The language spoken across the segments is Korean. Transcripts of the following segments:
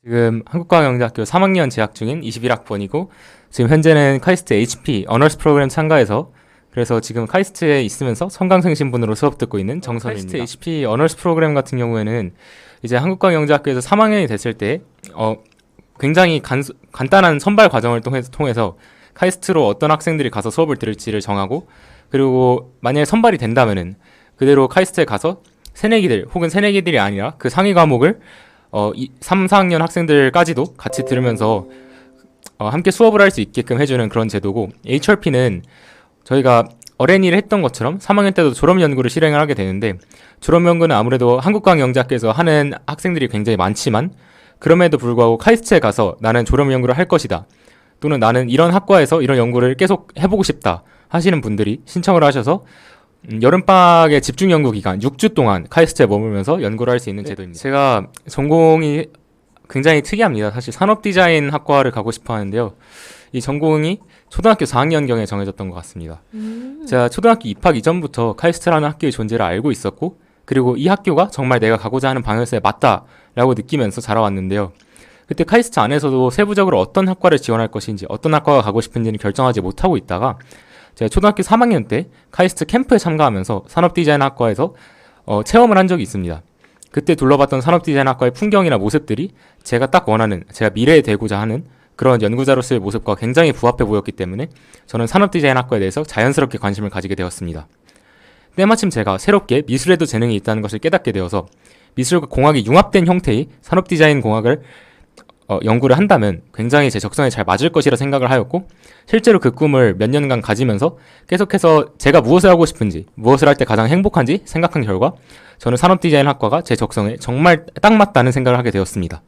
지금 한국과학영재학교 3학년 재학 중인 21학번이고 지금 현재는 카이스트 HP 어너스 프로그램 참가해서 그래서 지금 카이스트에 있으면서 성강생 신분으로 수업 듣고 있는 정선우입니다. 카이스트 HP 어너스 프로그램 같은 경우에는 이제 한국과학영재학교에서 3학년이 됐을 때 굉장히 간단한 선발 과정을 통해서 카이스트로 어떤 학생들이 가서 수업을 들을지를 정하고, 그리고 만약에 선발이 된다면은 그대로 카이스트에 가서 새내기들 혹은 새내기들이 아니라 그 상위 과목을 3, 4학년 학생들까지도 같이 들으면서 함께 수업을 할 수 있게끔 해주는 그런 제도고, HRP는 저희가 어린이를 했던 것처럼 3학년 때도 졸업연구를 실행을 하게 되는데, 졸업연구는 아무래도 한국과학영재학교에서 하는 학생들이 굉장히 많지만 그럼에도 불구하고 카이스트에 가서 나는 졸업연구를 할 것이다, 또는 나는 이런 학과에서 이런 연구를 계속 해보고 싶다 하시는 분들이 신청을 하셔서 여름방학의 집중연구 기간 6주 동안 카이스트에 머물면서 연구를 할 수 있는 제도입니다. 제가 전공이 굉장히 특이합니다. 사실 산업디자인 학과를 가고 싶어 하는데요. 이 전공이 초등학교 4학년경에 정해졌던 것 같습니다. 제가 초등학교 입학 이전부터 카이스트라는 학교의 존재를 알고 있었고, 그리고 이 학교가 정말 내가 가고자 하는 방향에 맞다라고 느끼면서 자라왔는데요. 그때 카이스트 안에서도 세부적으로 어떤 학과를 지원할 것인지, 어떤 학과가 가고 싶은지는 결정하지 못하고 있다가 제가 초등학교 3학년 때 카이스트 캠프에 참가하면서 산업디자인학과에서 체험을 한 적이 있습니다. 그때 둘러봤던 산업디자인학과의 풍경이나 모습들이 제가 딱 원하는, 제가 미래에 되고자 하는 그런 연구자로서의 모습과 굉장히 부합해 보였기 때문에 저는 산업디자인학과에 대해서 자연스럽게 관심을 가지게 되었습니다. 때마침 제가 새롭게 미술에도 재능이 있다는 것을 깨닫게 되어서 미술과 공학이 융합된 형태의 산업디자인 공학을 연구를 한다면 굉장히 제 적성에 잘 맞을 것이라 생각을 하였고, 실제로 그 꿈을 몇 년간 가지면서 계속해서 제가 무엇을 하고 싶은지, 무엇을 할 때 가장 행복한지 생각한 결과 저는 산업디자인학과가 제 적성에 정말 딱 맞다는 생각을 하게 되었습니다.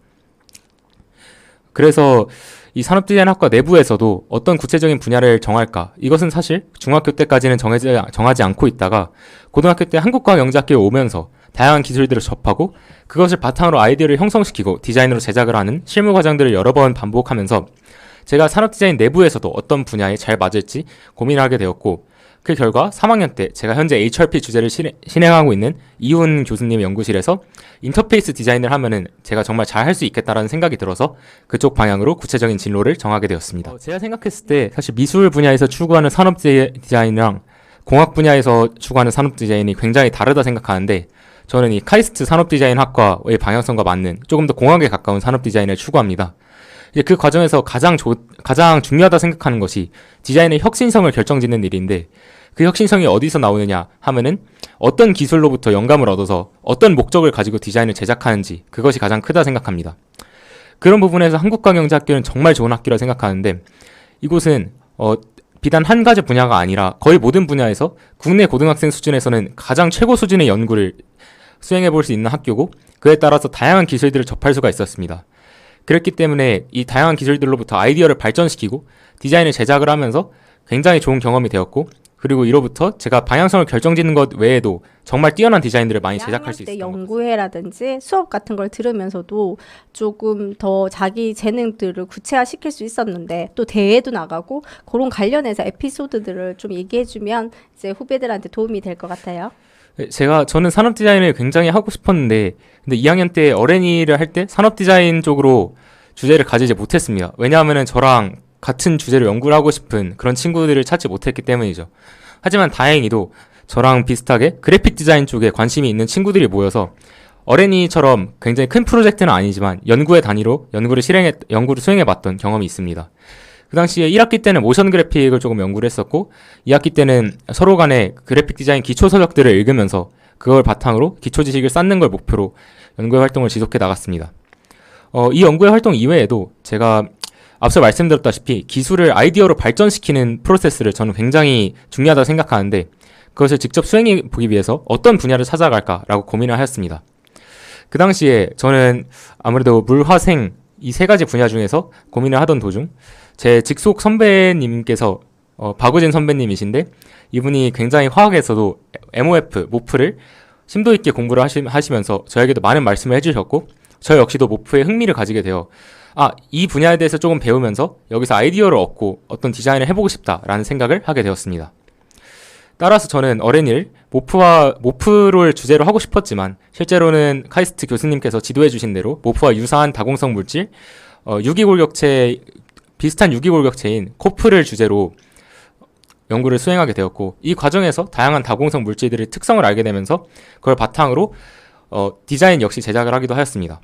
그래서 이 산업디자인학과 내부에서도 어떤 구체적인 분야를 정할까, 이것은 사실 중학교 때까지는 정하지 않고 있다가 고등학교 때 한국과학영재학교에 오면서 다양한 기술들을 접하고 그것을 바탕으로 아이디어를 형성시키고 디자인으로 제작을 하는 실무 과정들을 여러 번 반복하면서 제가 산업디자인 내부에서도 어떤 분야에 잘 맞을지 고민을 하게 되었고, 그 결과 3학년 때 제가 현재 HRP 주제를 실행하고 있는 이훈 교수님의 연구실에서 인터페이스 디자인을 하면은 제가 정말 잘 할 수 있겠다라는 생각이 들어서 그쪽 방향으로 구체적인 진로를 정하게 되었습니다. 제가 생각했을 때 사실 미술 분야에서 추구하는 산업 디자인이랑 공학 분야에서 추구하는 산업 디자인이 굉장히 다르다 생각하는데, 저는 이 카이스트 산업디자인학과의 방향성과 맞는 조금 더 공학에 가까운 산업디자인을 추구합니다. 이제 그 과정에서 가장 중요하다 생각하는 것이 디자인의 혁신성을 결정짓는 일인데, 그 혁신성이 어디서 나오느냐 하면은 어떤 기술로부터 영감을 얻어서 어떤 목적을 가지고 디자인을 제작하는지, 그것이 가장 크다 생각합니다. 그런 부분에서 한국과학영재학교는 정말 좋은 학교라 생각하는데, 이곳은 비단 한 가지 분야가 아니라 거의 모든 분야에서 국내 고등학생 수준에서는 가장 최고 수준의 연구를 수행해 볼 수 있는 학교고, 그에 따라서 다양한 기술들을 접할 수가 있었습니다. 그렇기 때문에 이 다양한 기술들로부터 아이디어를 발전시키고 디자인을 제작을 하면서 굉장히 좋은 경험이 되었고, 그리고 이로부터 제가 방향성을 결정짓는 것 외에도 정말 뛰어난 디자인들을 많이 제작할 수 있었던 것 같습니다. 연구회라든지 수업 같은 걸 들으면서도 조금 더 자기 재능들을 구체화시킬 수 있었는데, 또 대회도 나가고 그런 관련해서 에피소드들을 좀 얘기해주면 이제 후배들한테 도움이 될 것 같아요. 저는 산업 디자인을 굉장히 하고 싶었는데, 근데 2학년 때 어린이를 할 때 산업 디자인 쪽으로 주제를 가지지 못했습니다. 왜냐하면은 저랑 같은 주제로 연구를 하고 싶은 그런 친구들을 찾지 못했기 때문이죠. 하지만 다행히도 저랑 비슷하게 그래픽 디자인 쪽에 관심이 있는 친구들이 모여서 어린이처럼 굉장히 큰 프로젝트는 아니지만 연구의 단위로 연구를 수행해봤던 경험이 있습니다. 그 당시에 1학기 때는 모션 그래픽을 조금 연구를 했었고, 2학기 때는 서로 간에 그래픽 디자인 기초 서적들을 읽으면서 그걸 바탕으로 기초 지식을 쌓는 걸 목표로 연구의 활동을 지속해 나갔습니다. 이 연구의 활동 이외에도 제가 앞서 말씀드렸다시피 기술을 아이디어로 발전시키는 프로세스를 저는 굉장히 중요하다고 생각하는데, 그것을 직접 수행해 보기 위해서 어떤 분야를 찾아갈까라고 고민을 하였습니다. 그 당시에 저는 아무래도 물, 화, 생 이 세 가지 분야 중에서 고민을 하던 도중 제 직속 선배님께서 박우진 선배님이신데, 이분이 굉장히 화학에서도 MOF, 모프를 심도 있게 공부를 하시면서 저에게도 많은 말씀을 해주셨고, 저 역시도 모프에 흥미를 가지게 되어 이 분야에 대해서 조금 배우면서 여기서 아이디어를 얻고 어떤 디자인을 해보고 싶다라는 생각을 하게 되었습니다. 따라서 저는 어린이를 모프를 주제로 하고 싶었지만 실제로는 카이스트 교수님께서 지도해 주신 대로 모프와 유사한 다공성 물질, 유기골격체 비슷한 유기골격체인 코프를 주제로 연구를 수행하게 되었고, 이 과정에서 다양한 다공성 물질들의 특성을 알게 되면서 그걸 바탕으로 디자인 역시 제작을 하기도 하였습니다.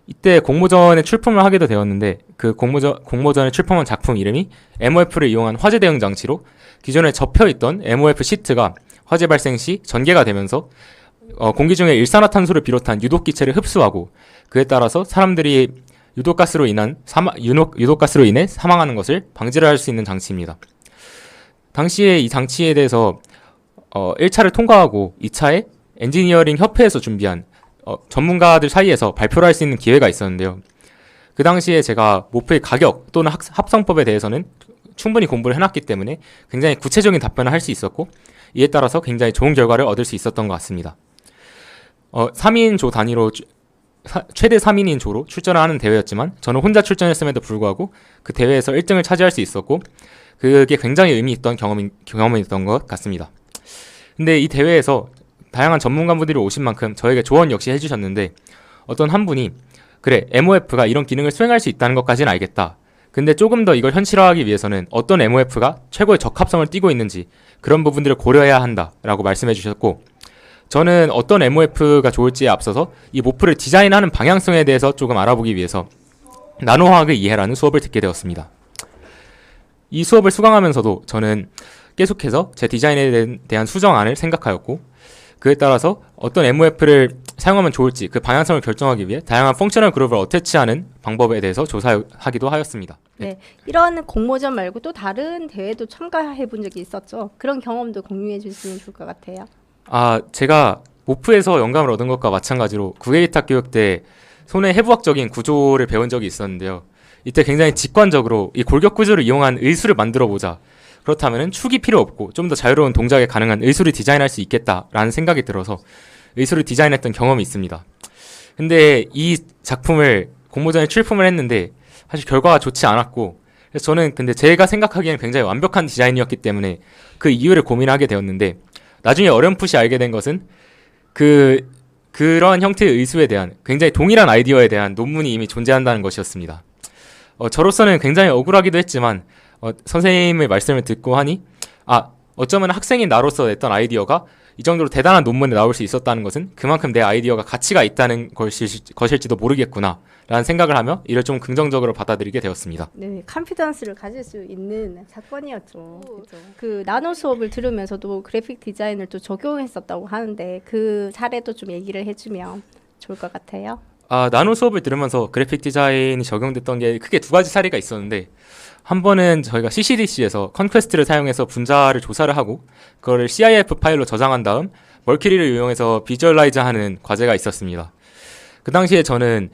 이때 공모전에 출품을 하기도 되었는데, 그 공모전에 출품한 작품 이름이 MOF를 이용한 화재 대응 장치로 기존에 접혀있던 MOF 시트가 화재 발생 시 전개가 되면서 공기 중에 일산화탄소를 비롯한 유독기체를 흡수하고, 그에 따라서 사람들이 유독가스로 인해 사망하는 것을 방지를 할 수 있는 장치입니다. 당시에 이 장치에 대해서 1차를 통과하고 2차에 엔지니어링 협회에서 준비한 전문가들 사이에서 발표를 할 수 있는 기회가 있었는데요. 그 당시에 제가 모프의 가격 또는 합성법에 대해서는 충분히 공부를 해놨기 때문에 굉장히 구체적인 답변을 할 수 있었고, 이에 따라서 굉장히 좋은 결과를 얻을 수 있었던 것 같습니다. 3인 조 단위로 최대 3인인 조로 출전을 하는 대회였지만 저는 혼자 출전했음에도 불구하고 그 대회에서 1등을 차지할 수 있었고, 그게 굉장히 의미 있던 경험이었던 것 같습니다. 근데 이 대회에서 다양한 전문가분들이 오신 만큼 저에게 조언 역시 해주셨는데, 어떤 한 분이 그래, MOF가 이런 기능을 수행할 수 있다는 것까지는 알겠다. 근데 조금 더 이걸 현실화하기 위해서는 어떤 MOF가 최고의 적합성을 띠고 있는지 그런 부분들을 고려해야 한다라고 말씀해 주셨고, 저는 어떤 MOF가 좋을지에 앞서서 이 모프를 디자인하는 방향성에 대해서 조금 알아보기 위해서 나노화학의 이해라는 수업을 듣게 되었습니다. 이 수업을 수강하면서도 저는 계속해서 제 디자인에 대한 수정안을 생각하였고, 그에 따라서 어떤 MOF를 사용하면 좋을지 그 방향성을 결정하기 위해 다양한 펑셔널 그룹을 어태치하는 방법에 대해서 조사하기도 하였습니다. 네, 이런 공모전 말고 또 다른 대회도 참가해 본 적이 있었죠. 그런 경험도 공유해 주시면 좋을 것 같아요. 제가 모프에서 영감을 얻은 것과 마찬가지로 국외위탁 교육 때 손의 해부학적인 구조를 배운 적이 있었는데요. 이때 굉장히 직관적으로 이 골격 구조를 이용한 의수를 만들어 보자. 그렇다면 축이 필요 없고 좀 더 자유로운 동작에 가능한 의수를 디자인할 수 있겠다라는 생각이 들어서 의수를 디자인했던 경험이 있습니다. 근데 이 작품을 공모전에 출품을 했는데 사실 결과가 좋지 않았고, 그래서 저는 근데 제가 생각하기에는 굉장히 완벽한 디자인이었기 때문에 그 이유를 고민하게 되었는데, 나중에 어렴풋이 알게 된 것은 그러한 형태의 의수에 대한 굉장히 동일한 아이디어에 대한 논문이 이미 존재한다는 것이었습니다. 저로서는 굉장히 억울하기도 했지만 선생님의 말씀을 듣고 하니 어쩌면 학생인 나로서 냈던 아이디어가 이 정도로 대단한 논문에 나올 수 있었다는 것은 그만큼 내 아이디어가 가치가 있다는 것일지도 모르겠구나 라는 생각을 하며 이를 좀 긍정적으로 받아들이게 되었습니다. 네, 컨피던스를 가질 수 있는 사건이었죠. 그렇죠. 그 나노 수업을 들으면서도 그래픽 디자인을 또 적용했었다고 하는데 그 사례도 좀 얘기를 해주면 좋을 것 같아요. 나노 수업을 들으면서 그래픽 디자인이 적용됐던 게 크게 두 가지 사례가 있었는데, 한 번은 저희가 CCDC에서 컨퀘스트를 사용해서 분자를 조사를 하고 그거를 CIF 파일로 저장한 다음 멀큐리를 이용해서 비주얼라이즈하는 과제가 있었습니다. 그 당시에 저는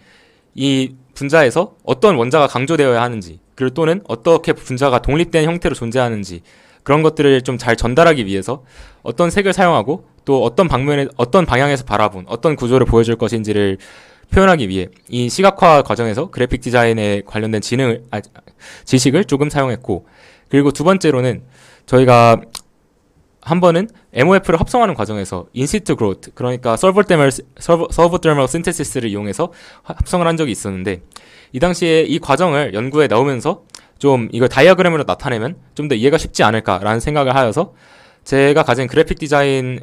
이 분자에서 어떤 원자가 강조되어야 하는지, 그리고 또는 어떻게 분자가 독립된 형태로 존재하는지 그런 것들을 좀 잘 전달하기 위해서 어떤 색을 사용하고 또 어떤 방향에서 바라본 어떤 구조를 보여줄 것인지를 표현하기 위해 이 시각화 과정에서 그래픽 디자인에 관련된 지식을 조금 사용했고, 그리고 두 번째로는 저희가 한 번은 MOF를 합성하는 과정에서 인시트 그로트, 그러니까 서버 테르멀 신테시스를 이용해서 합성을 한 적이 있었는데, 이 당시에 이 과정을 연구에 넣으면서 좀 이걸 다이어그램으로 나타내면 좀 더 이해가 쉽지 않을까라는 생각을 하여서 제가 가진 그래픽 디자인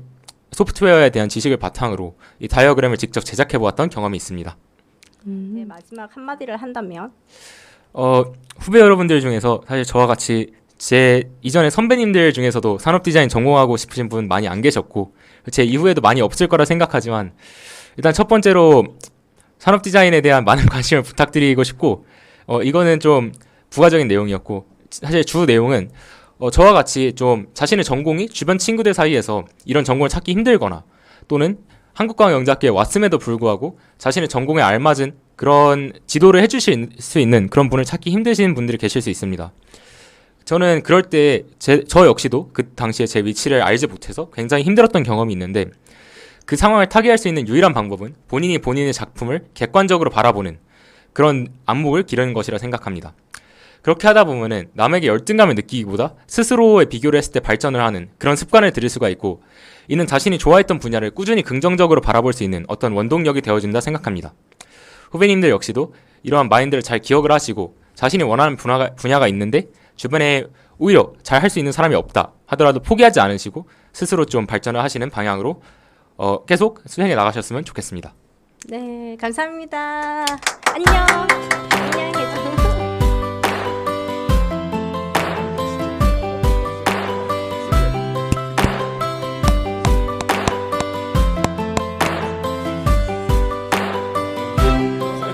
소프트웨어에 대한 지식을 바탕으로 이 다이어그램을 직접 제작해 보았던 경험이 있습니다. 네, 마지막 한마디를 한다면? 후배 여러분들 중에서 사실 저와 같이 제 이전에 선배님들 중에서도 산업 디자인 전공하고 싶으신 분 많이 안 계셨고 제 이후에도 많이 없을 거라 생각하지만, 일단 첫 번째로 산업 디자인에 대한 많은 관심을 부탁드리고 싶고, 이거는 좀 부가적인 내용이었고, 사실 주 내용은 저와 같이 좀 자신의 전공이 주변 친구들 사이에서 이런 전공을 찾기 힘들거나 또는 한국과학영재학교에 왔음에도 불구하고 자신의 전공에 알맞은 그런 지도를 해주실 수 있는 그런 분을 찾기 힘드신 분들이 계실 수 있습니다. 저는 그럴 때 저 역시도 그 당시에 제 위치를 알지 못해서 굉장히 힘들었던 경험이 있는데, 그 상황을 타개할 수 있는 유일한 방법은 본인이 본인의 작품을 객관적으로 바라보는 그런 안목을 기르는 것이라 생각합니다. 그렇게 하다 보면은 남에게 열등감을 느끼기보다 스스로의 비교를 했을 때 발전을 하는 그런 습관을 들일 수가 있고, 이는 자신이 좋아했던 분야를 꾸준히 긍정적으로 바라볼 수 있는 어떤 원동력이 되어준다 생각합니다. 후배님들 역시도 이러한 마인드를 잘 기억을 하시고, 자신이 원하는 분야가 있는데 주변에 오히려 잘 할 수 있는 사람이 없다 하더라도 포기하지 않으시고 스스로 좀 발전을 하시는 방향으로 계속 수행해 나가셨으면 좋겠습니다. 네, 감사합니다. 안녕. 안녕히 계세요.